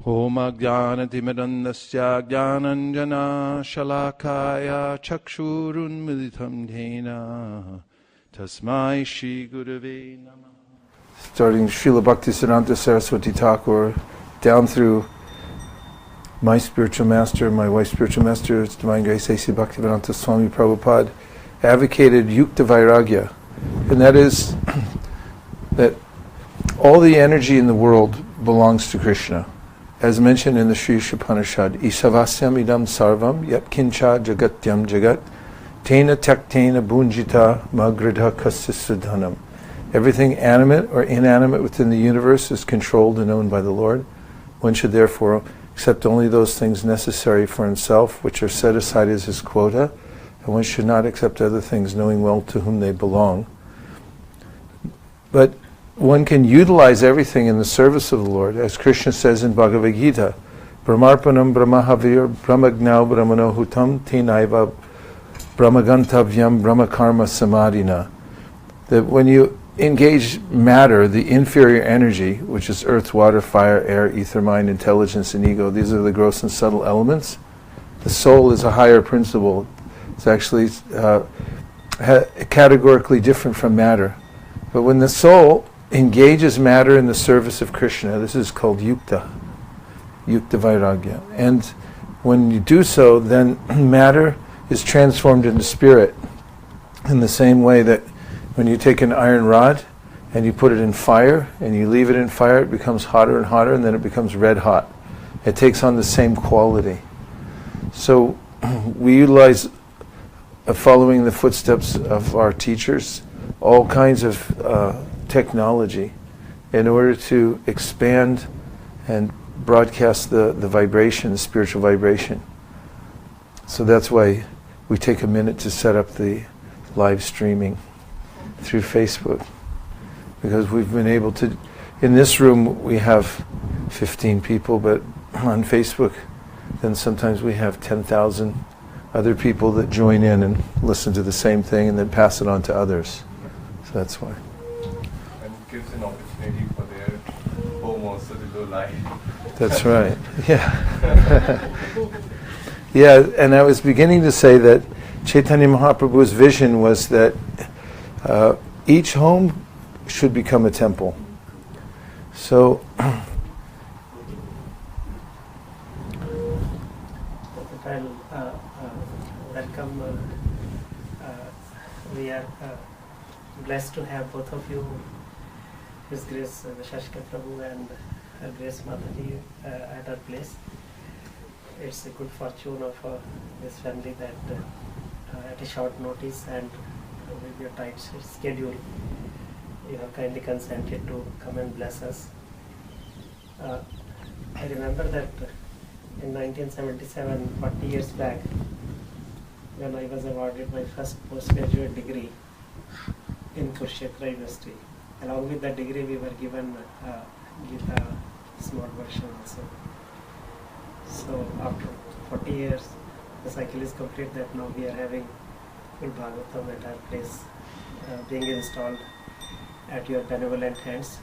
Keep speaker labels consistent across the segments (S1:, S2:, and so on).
S1: Om Ajnanatimirandasya Jnananjana Shalakaya Chakshurunmilitam Dhena Tasmai Shri Gurave Namah. Starting Srila Bhaktisiddhanta Saraswati Thakur down through my spiritual master, my wife's spiritual master, His Divine Grace A.C. Bhaktivedanta Swami Prabhupada, advocated Yukta Vairagya. And that is that all the energy in the world belongs to Krishna. As mentioned in the Sri Upanishad, Isavasyam idam sarvam yat kincha jagatyam jagat tena taktena bunjita magridha kasisudhanam. Everything animate or inanimate within the universe is controlled and owned by the Lord. One should therefore accept only those things necessary for himself, which are set aside as his quota, and one should not accept other things, knowing well to whom they belong. But one can utilize everything in the service of the Lord, as Krishna says in Bhagavad Gita, Brahmarpanam Brahmahavir Brahmagnau Brahmanohutam Tenaiva Brahmagantavyam Brahmakarma Samadhina. That when you engage matter, the inferior energy, which is earth, water, fire, air, ether, mind, intelligence, and ego, these are the gross and subtle elements. The soul is a higher principle. It's actually categorically different from matter. But when the soul engages matter in the service of Krishna, this is called Yukta Vairagya. And when you do so, then matter is transformed into spirit in the same way that when you take an iron rod and you put it in fire and you leave it in fire, it becomes hotter and hotter, and then it becomes red hot. It takes on the same quality. So we utilize, following the footsteps of our teachers, all kinds of technology in order to expand and broadcast the vibration, the spiritual vibration. So that's why we take a minute to set up the live streaming through Facebook, because we've been able to, in this room we have 15 people, but on Facebook then sometimes we have 10,000 other people that join in and listen to the same thing and then pass it on to others. So that's why.
S2: And it gives an opportunity for their home also to go live.
S1: That's right. Yeah. Yeah, and I was beginning to say that Chaitanya Mahaprabhu's vision was that each home should become a temple. So
S3: welcome. We are blessed to have both of you, His Grace Vaisesika Prabhu and Her Grace Mataji at our place. It's a good fortune of this family that at a short notice and with your tight schedule, you have kindly consented to come and bless us. I remember that in 1977, 40 years back, when I was awarded my first postgraduate degree in Kurukshetra University. Along with that degree, we were given Gita small version also. So after 40 years, the cycle is complete that now we are having full Bhagavatam at our place, being installed at your benevolent hands.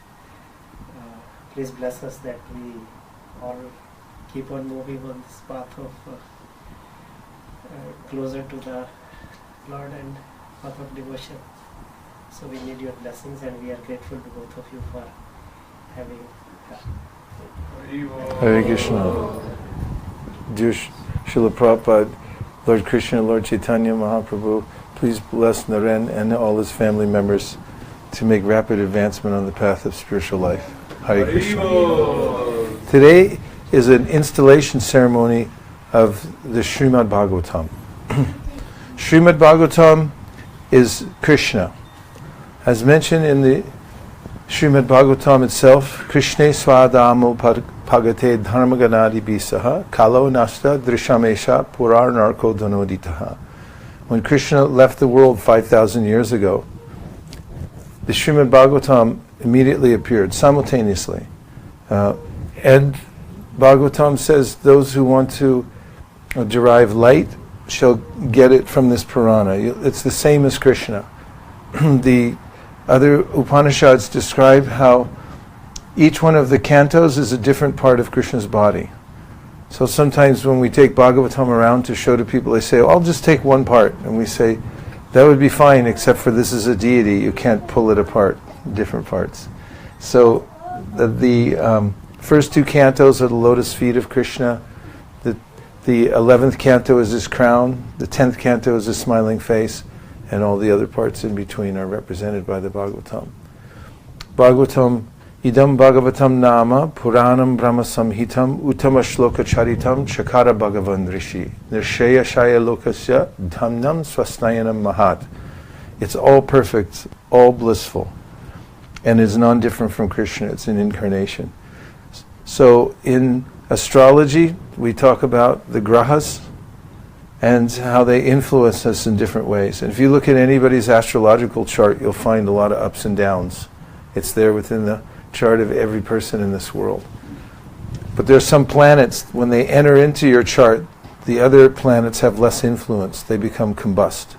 S3: Please bless us that we all keep on moving on this path of closer to the Lord and path of devotion. So we need your blessings, and we are grateful to both of you for having
S1: Hare Krishna. Dear Srila Prabhupada, Lord Krishna, Lord Chaitanya Mahaprabhu, please bless Naren and all his family members to make rapid advancement on the path of spiritual life. Hare Krishna. Today is an installation ceremony of the Srimad Bhagavatam. Srimad Bhagavatam is Krishna. As mentioned in the Srimad Bhagavatam itself, Krishna Swadamo Pagate Dharmaganadi Bisaha Kalo Nasta Drishamesha Purar Narko Dhanoditaha. When Krishna left the world 5,000 years ago, the Srimad Bhagavatam immediately appeared simultaneously. And Bhagavatam says those who want to derive light shall get it from this Purana. It's the same as Krishna. The other Upanishads describe how each one of the cantos is a different part of Krishna's body. So sometimes when we take Bhagavatam around to show to people, they say, oh, I'll just take one part. And we say, that would be fine, except for this is a deity. You can't pull it apart, different parts. So the first two cantos are the lotus feet of Krishna. The 11th canto is his crown. The 10th canto is his smiling face. And all the other parts in between are represented by the Bhagavatam. Bhagavatam, idam Bhagavatam nama, Puranam Brahma Samhitam, Uttama Shloka Charitam, Chakara Bhagavan Rishi, Nirshaya Shaya Lokasya, Dhamnam Swasnayanam Mahat. It's all perfect, all blissful, and is non-different from Krishna. It's an incarnation. So in astrology, we talk about the grahas and how they influence us in different ways. And if you look at anybody's astrological chart, you'll find a lot of ups and downs. It's there within the chart of every person in this world. But there's some planets, when they enter into your chart, the other planets have less influence. They become combust.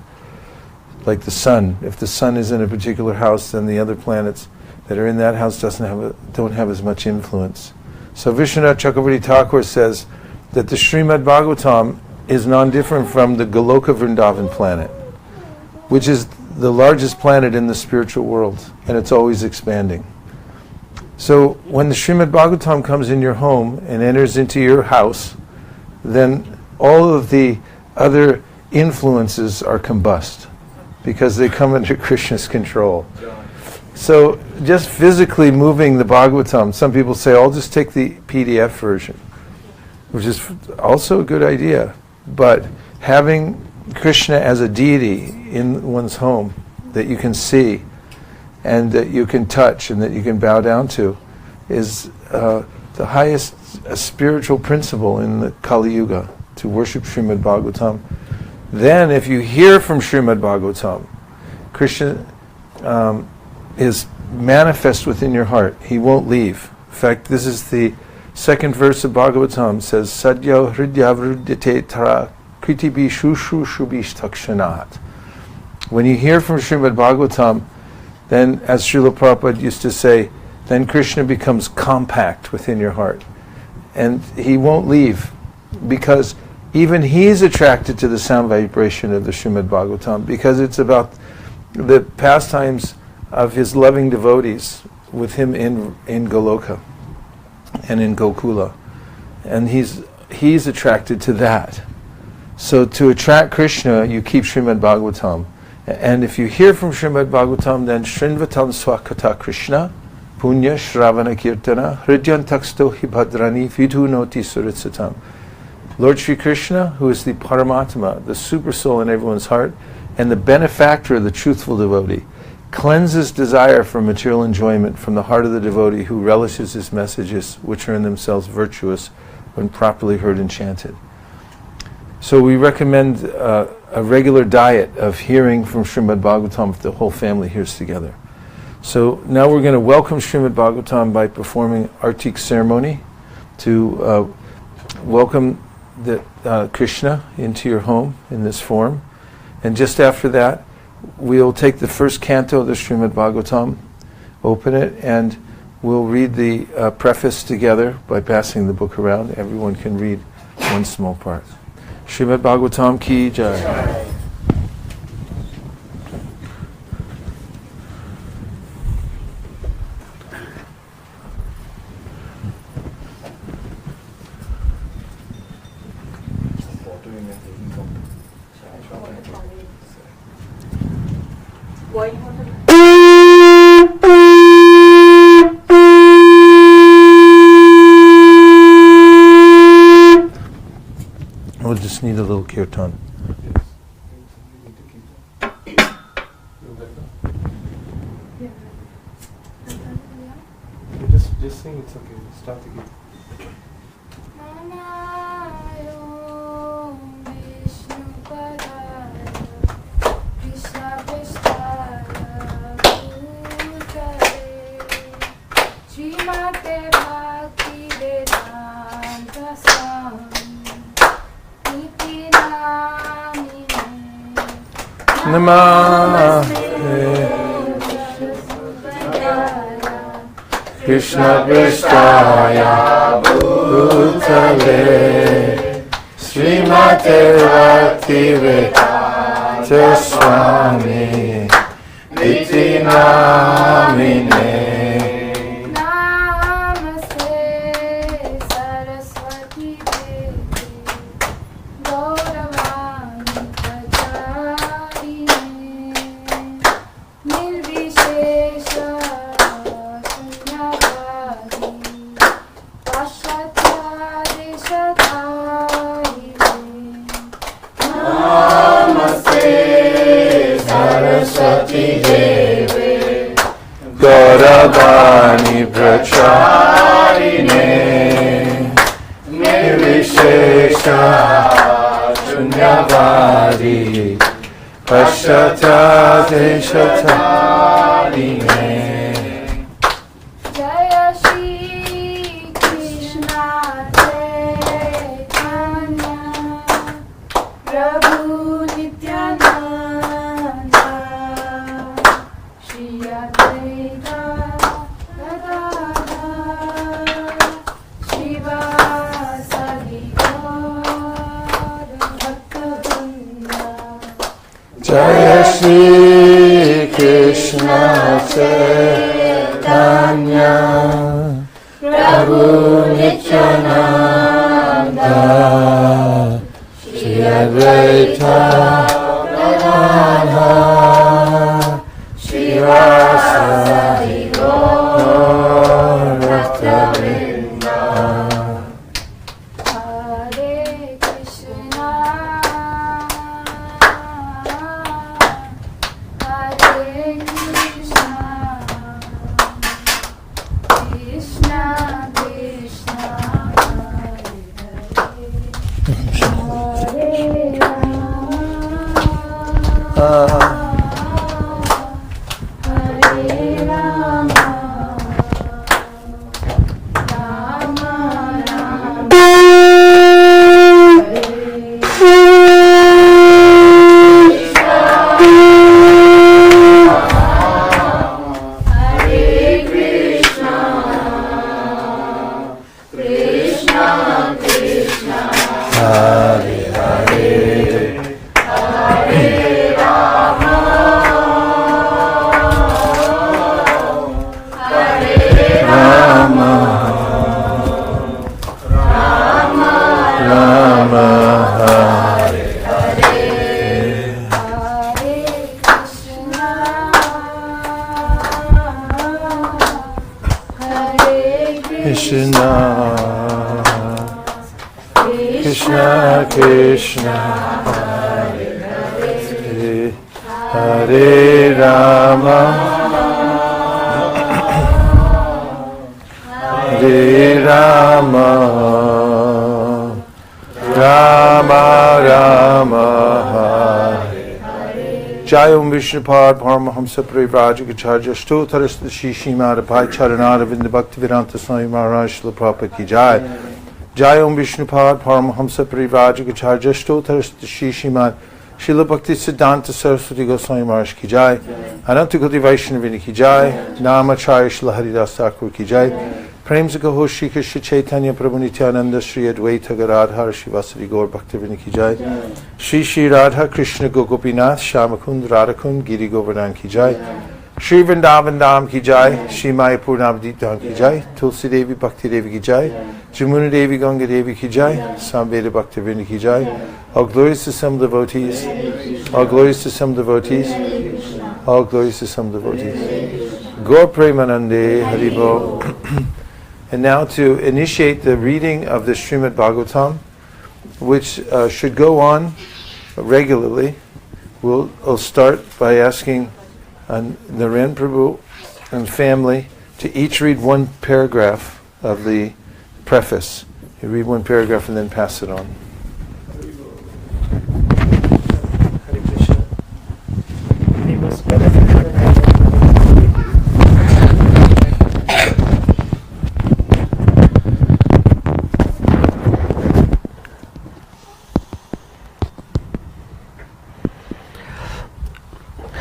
S1: Like the sun. If the sun is in a particular house, then the other planets that are in that house don't have as much influence. So Vishwanath Chakravarti Thakur says that the Srimad Bhagavatam is non-different from the Goloka Vrindavan planet, which is the largest planet in the spiritual world, and it's always expanding. So when the Srimad Bhagavatam comes in your home and enters into your house, then all of the other influences are combust because they come under Krishna's control. So just physically moving the Bhagavatam, some people say, I'll just take the PDF version, which is also a good idea. But having Krishna as a deity in one's home that you can see and that you can touch and that you can bow down to is the highest spiritual principle in the Kali Yuga, to worship Srimad Bhagavatam. Then if you hear from Srimad Bhagavatam, Krishna is manifest within your heart. He won't leave. In fact, this is the second verse of Bhagavatam, says, Sadhya hridya vrudyate tara kritibi shushu shubish takshanat. When you hear from Srimad Bhagavatam, then, as Srila Prabhupada used to say, then Krishna becomes compact within your heart. And he won't leave, because even he's attracted to the sound vibration of the Srimad Bhagavatam, because it's about the pastimes of his loving devotees with him in Goloka and in Gokula. And he's attracted to that. So to attract Krishna, you keep Srimad Bhagavatam. And if you hear from Srimad Bhagavatam, then Shrinvatam Swakata Krishna, Punya Shravana Kirtana, Hridyan Taksto Hibhadrani Vidhu Noti Suritsatam. Lord Sri Krishna, who is the Paramatma, the super soul in everyone's heart, and the benefactor of the truthful devotee, cleanses desire for material enjoyment from the heart of the devotee who relishes his messages, which are in themselves virtuous when properly heard and chanted. So we recommend a regular diet of hearing from Srimad Bhagavatam if the whole family hears together. So now we're going to welcome Srimad Bhagavatam by performing Artik ceremony to welcome Krishna into your home in this form. And just after that, we'll take the first canto of the Srimad Bhagavatam, open it, and we'll read the preface together by passing the book around. Everyone can read one small part. Srimad Bhagavatam ki jai. We'll just need a little kirtan. Just sing, it's okay. Start the gate. Namaste Krishna Prasthaya Bhutale Srimate Bhaktivedanta Swami Iti Namine.
S4: Namaste Saraswati Devi Gauravani Pracharine Nirvishesha Shunyavadi Pashatya Deshatarine.
S1: Namaste Saraswati Devi Gauravani Pracharine Nirvishesha Shunyavadi Pashatya Deshatarine.
S4: Jaya Shri Krishna Chaitanya Prabhu Nityananda Shri Advaita Gadadhar Shivasadi Gaur Bhaktavrinda.
S1: Jaya Shri Krishna Chaitanya Prabhu Nityananda Shri Advaita Gadadhar Shivasadi Gaur Bhaktavrinda.
S4: Hare Krishna Hare Krishna Krishna Krishna Hare Hare Hare Rama Rama Rama Hare Krishna Krishna Krishna
S1: Hare Hare
S4: Hare Rama Hare
S1: Rama
S4: Rama
S1: Rama Hare
S4: Hare Krishna Hare
S1: Krishna Krishna Krishna Hare Hare Hare Rama Hare Rama Rama Rama Hare Jai Om Vishnupad Paramahamsa Parivrajagacharya Stotarasta Shishimada Pai Charanada Vinda Bhaktivedanta Swami Maharaj Srila Prabhupada Ki Jai. Jai Om Vishnupad Paramahamsa Parivrajagacharya Stotarasta Shishimad Srila Bhakti Siddhanta Saraswati Goswami Maharaj Ki Jai. Ananta Koti Vaishnavini Ki Jai. Namacharya Srila Haridas Thakur Ki Jai. Premsaka Ho Shri Krishna Chaitanya Prabhu Nityananda Shri Advaita Gadadhar Shri Vasari Gaur Bhaktivinoda Ki Jai. Shri Shri Radha Krishna Gopinath Shyamakund Radhakund Giri Govardhan Ki Jai. Shri Vrindavan Dham Ki Jai. Shri Mayapur Navadip Dham Ki Jai. Tulsi Devi Bhakti Devi Ki Jai. Jamuna Devi Ganga Devi Ki Jai. Samveda Bhaktivinoda Ki Jai. All glories to some devotees. All glories to some devotees. All glories to some devotees. Gaur Premanande Haribo. And now to initiate the reading of the Srimad Bhagavatam, which should go on regularly, we'll start by asking Naren Prabhu and family to each read one paragraph of the preface. You read one paragraph and then pass it on.
S3: Hare Krishna. We must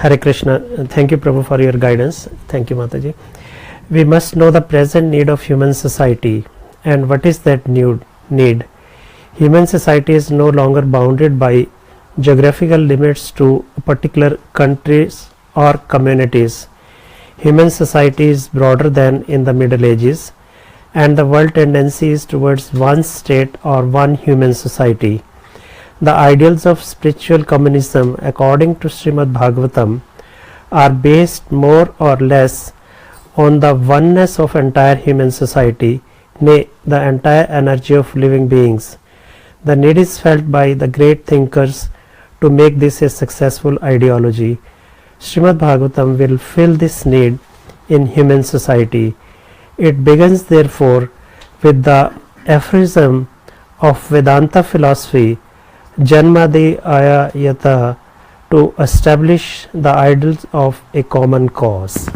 S3: Hare Krishna. Thank you, Prabhu, for your guidance. Thank you, Mataji. We must know the present need of human society. And what is that need? Human society is no longer bounded by geographical limits to particular countries or communities. Human society is broader than in the Middle Ages, and the world tendency is towards one state or one human society. The ideals of spiritual communism, according to Srimad Bhagavatam, are based more or less on the oneness of entire human society, nay, the entire energy of living beings. The need is felt by the great thinkers to make this a successful ideology. Srimad Bhagavatam will fill this need in human society. It begins therefore with the aphorism of Vedanta philosophy, Janmadi Aya Yata, to establish the ideals of a common cause.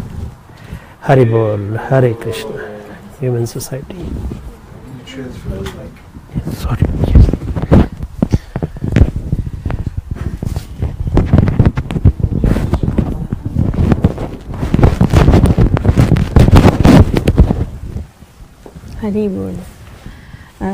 S3: Hari Bol, Hare Krishna. Human society. Sorry.
S5: Hari Bol.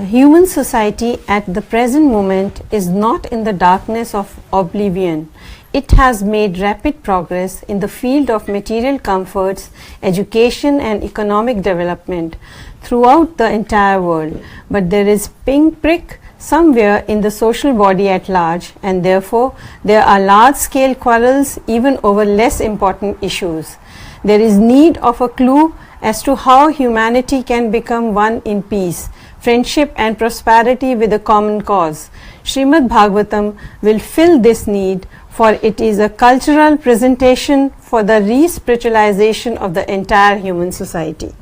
S5: Human society at the present moment is not in the darkness of oblivion. It has made rapid progress in the field of material comforts, education and economic development throughout the entire world. But there is pinprick somewhere in the social body at large, and therefore there are large-scale quarrels even over less important issues. There is need of a clue as to how humanity can become one in peace, friendship and prosperity with a common cause. Srimad Bhagavatam will fill this need, for it is a cultural presentation for the re-spiritualization of the entire human society.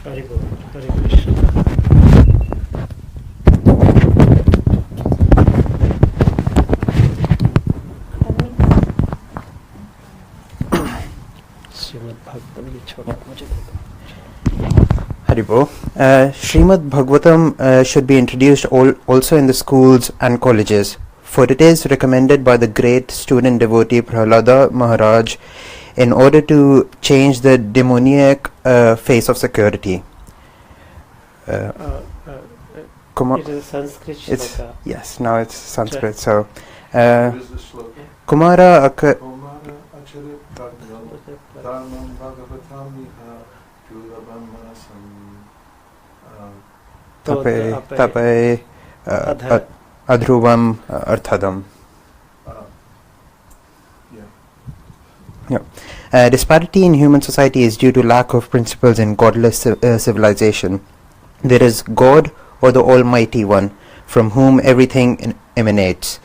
S3: Hari Bol, Hare Krishna. Shrimad Bhagavatam ये छोटा मुझे दे दो।
S6: Haribo. Srimad Bhagavatam should be introduced also in the schools and colleges, for it is recommended by the great student devotee Prahlada Maharaj in order to change the demoniac face of security.
S3: It is Sanskrit
S6: It's,
S3: shloka.
S6: yes, now it's Sanskrit. So,
S2: What is the slogan?
S6: Kumara
S2: Kumara Acharit Dharmam Bhagavatamiha Dulabhamasam
S6: Tape Adhruvam Arthadam. Disparity in human society is due to lack of principles in godless civilization. There is God or the Almighty One, from whom everything emanates,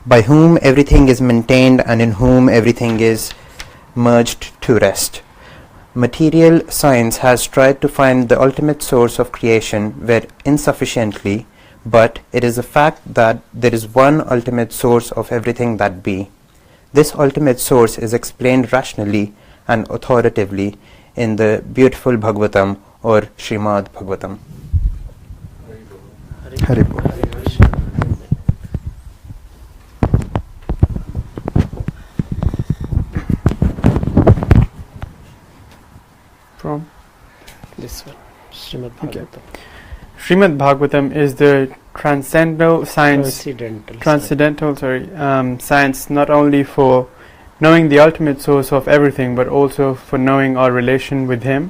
S6: by whom everything is maintained and in whom everything is merged to rest. Material science has tried to find the ultimate source of creation where insufficiently, but it is a fact that there is one ultimate source of everything that be. This ultimate source is explained rationally and authoritatively in the beautiful Bhagavatam or Srimad Bhagavatam. Haribo.
S7: From
S3: This one, Srimad Bhagavatam.
S7: Srimad Bhagavatam is the transcendental science, science not only for knowing the ultimate source of everything, but also for knowing our relation with Him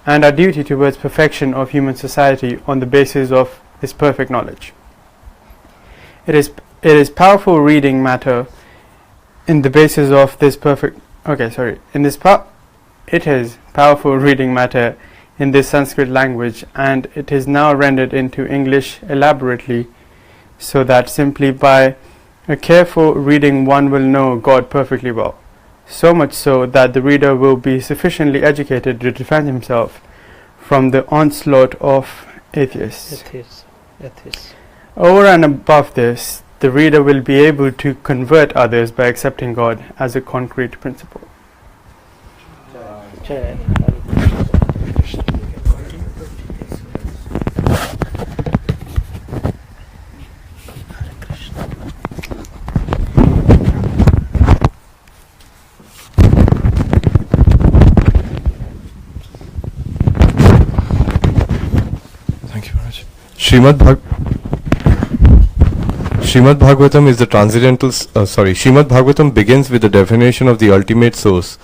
S7: and our duty towards perfection of human society on the basis of this perfect knowledge. It is powerful reading matter in the basis of this perfect. It is powerful reading matter in this Sanskrit language, and it is now rendered into English elaborately, so that simply by a careful reading one will know God perfectly well, so much so that the reader will be sufficiently educated to defend himself from the onslaught of atheists. Over and above this, the reader will be able to convert others by accepting God as a concrete principle.
S3: Jai.
S2: Srimad Bhagavatam is the transcendental. Srimad Bhagavatam begins with the definition of the ultimate source.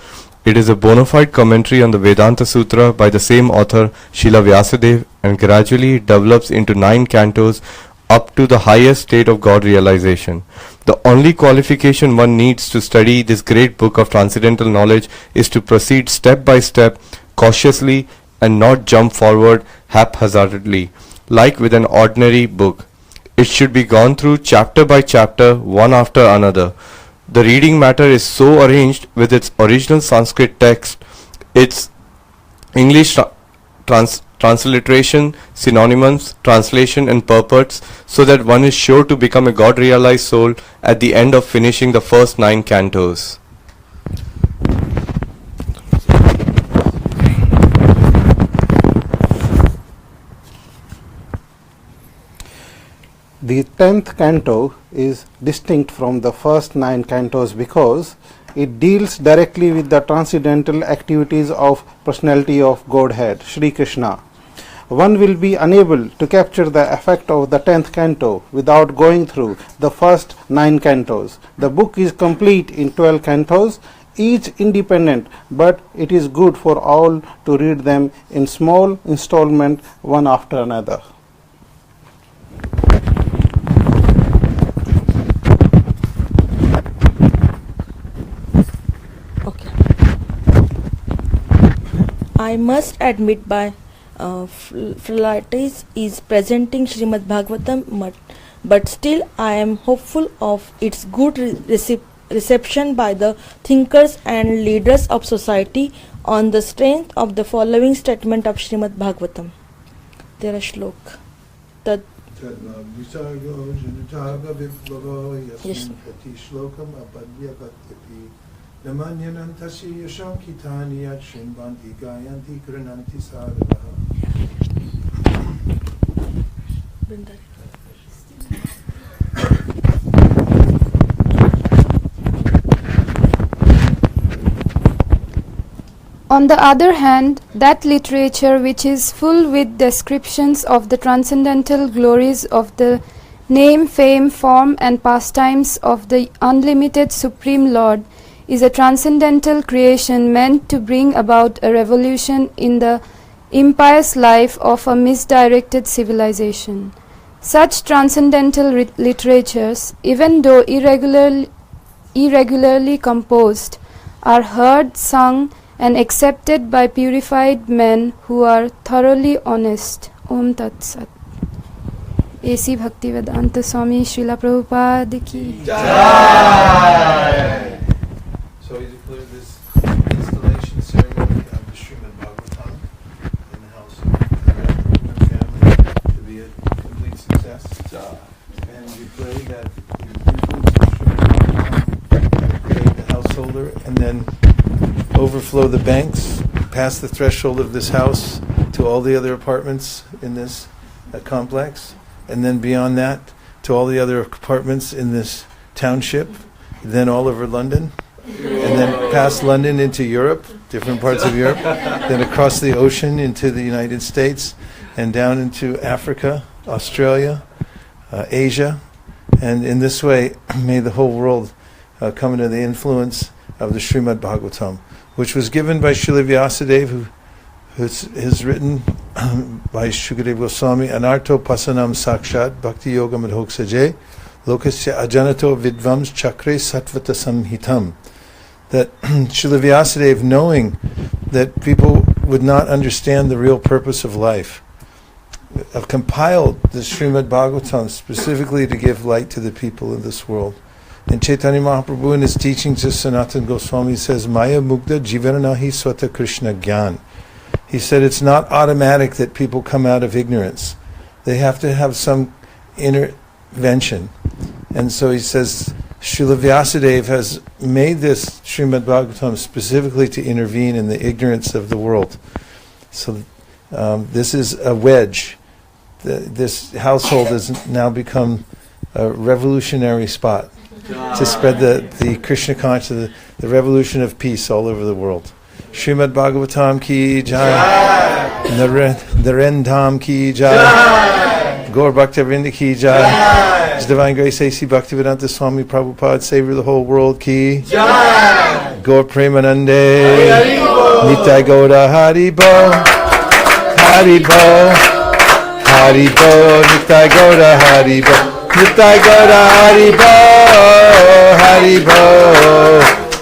S2: It is a bona fide commentary on the Vedanta Sutra by the same author, Srila Vyasadeva, and gradually develops into 9 cantos up to the highest state of God realization. The only qualification one needs to study this great book of transcendental knowledge is to proceed step by step, cautiously, and not jump forward haphazardly, like with an ordinary book. It should be gone through chapter by chapter, one after another. The reading matter is so arranged with its original Sanskrit text, its English transliteration, synonyms, translation and purports, so that one is sure to become a God-realized soul at the end of finishing the first 9 cantos.
S8: The 10th canto is distinct from the first 9 cantos because it deals directly with the transcendental activities of personality of Godhead, Sri Krishna. One will be unable to capture the effect of the 10th canto without going through the first 9 cantos. The book is complete in 12 cantos, each independent, but it is good for all to read them in small installment, one after another.
S9: I must admit by Philates is presenting Srimad Bhagavatam, but still I am hopeful of its good reception by the thinkers and leaders of society on the strength of the following statement of Srimad Bhagavatam. There are shlok. Yes.
S1: Namanyanantasi yasham kitani yat shrinvanti gayanti krananti saravaha.
S10: On the other hand, that literature which is full with descriptions of the transcendental glories of the name, fame, form and pastimes of the unlimited Supreme Lord is a transcendental creation meant to bring about a revolution in the impious life of a misdirected civilization. Such transcendental literatures, even though irregularly composed, are heard, sung and accepted by purified men who are thoroughly honest. Om Tat Sat. A.C. Bhaktivedanta Swami Srila Prabhupada ki
S1: Jai. So we declare this installation ceremony of the Srimad Bhagavatam in the house of the family to be a complete success. And we pray that the influence of Srimad Bhagavatam create the householder and then overflow the banks, past the threshold of this house to all the other apartments in this complex, and then beyond that to all the other apartments in this township, then all over London, and then past London into Europe, different parts of Europe, then across the ocean into the United States, and down into Africa, Australia, Asia, and in this way may the whole world come into the influence of the Srimad Bhagavatam, which was given by Srila Vyasadeva, who is written by Shukadeva Goswami, Anarto Pasanam Sakshat Bhakti Yoga Madhoksaje Lokasya Ajanato Vidvams Chakre Satvata Samhitam. That Srila Vyasadeva, knowing that people would not understand the real purpose of life, compiled the Srimad Bhagavatam specifically to give light to the people of this world. And Chaitanya Mahaprabhu in his teachings to Sanatana Goswami says, Maya Mugda Jivananahi Swata Krishna Gyan. He said it's not automatic that people come out of ignorance. They have to have some intervention. And so he says, Srila Vyasadeva has made this Srimad Bhagavatam specifically to intervene in the ignorance of the world. So this is a wedge. This household has now become a revolutionary spot to spread the Krishna consciousness, the revolution of peace all over the world. Srimad Bhagavatam ki jai, Narendram ki jai. Gaur Bhaktivinoda ki jai. His Divine Grace A.C. Bhaktivedanta Swami Prabhupada, Savior of the whole world ki jai. Gaur Premanande. Nitai Gaura Haribo. Haribo. Haribo. Nitai Gaura Haribo. Nitai Gaura Haribo. Haribo.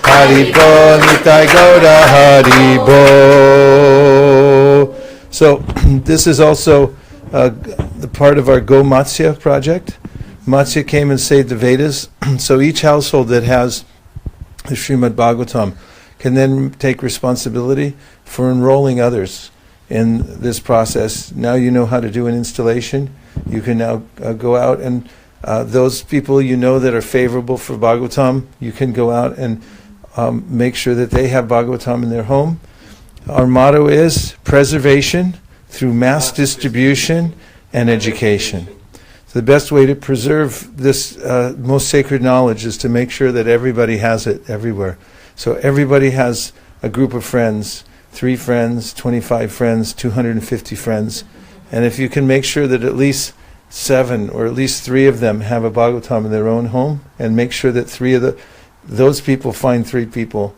S1: Haribo. Nitai Gaura Haribo. So this is also the part of our Go Matsya project. Matsya came and saved the Vedas. So each household that has the Srimad Bhagavatam can then take responsibility for enrolling others in this process. Now you know how to do an installation. You can now go out and those people you know that are favorable for Bhagavatam, you can go out and make sure that they have Bhagavatam in their home. Our motto is preservation through mass distribution and education. So the best way to preserve this most sacred knowledge is to make sure that everybody has it everywhere. So everybody has a group of friends, 3 friends, 25 friends, 250 friends. And if you can make sure that at least 7 or at least 3 of them have a Bhagavatam in their own home, and make sure that 3 of those people find 3 people,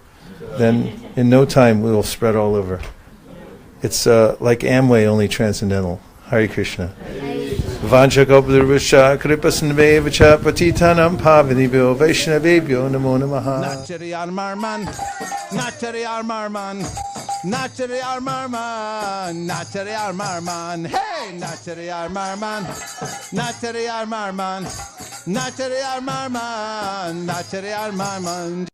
S1: then in no time we will spread all over. It's like Amway, only transcendental. Hare Krishna. Vancha Gopadurvasha Kripasanvevacha Patitanam Pavanibhyo Vaishnavebhyo Namo Namaha.
S11: Nachari Armarman, Nachari Armarman, Nachari Armarman, Nachari Armarman, hey, Nachari Armarman, Nachari Armarman, Nachari Armarman, Nachari Armarman.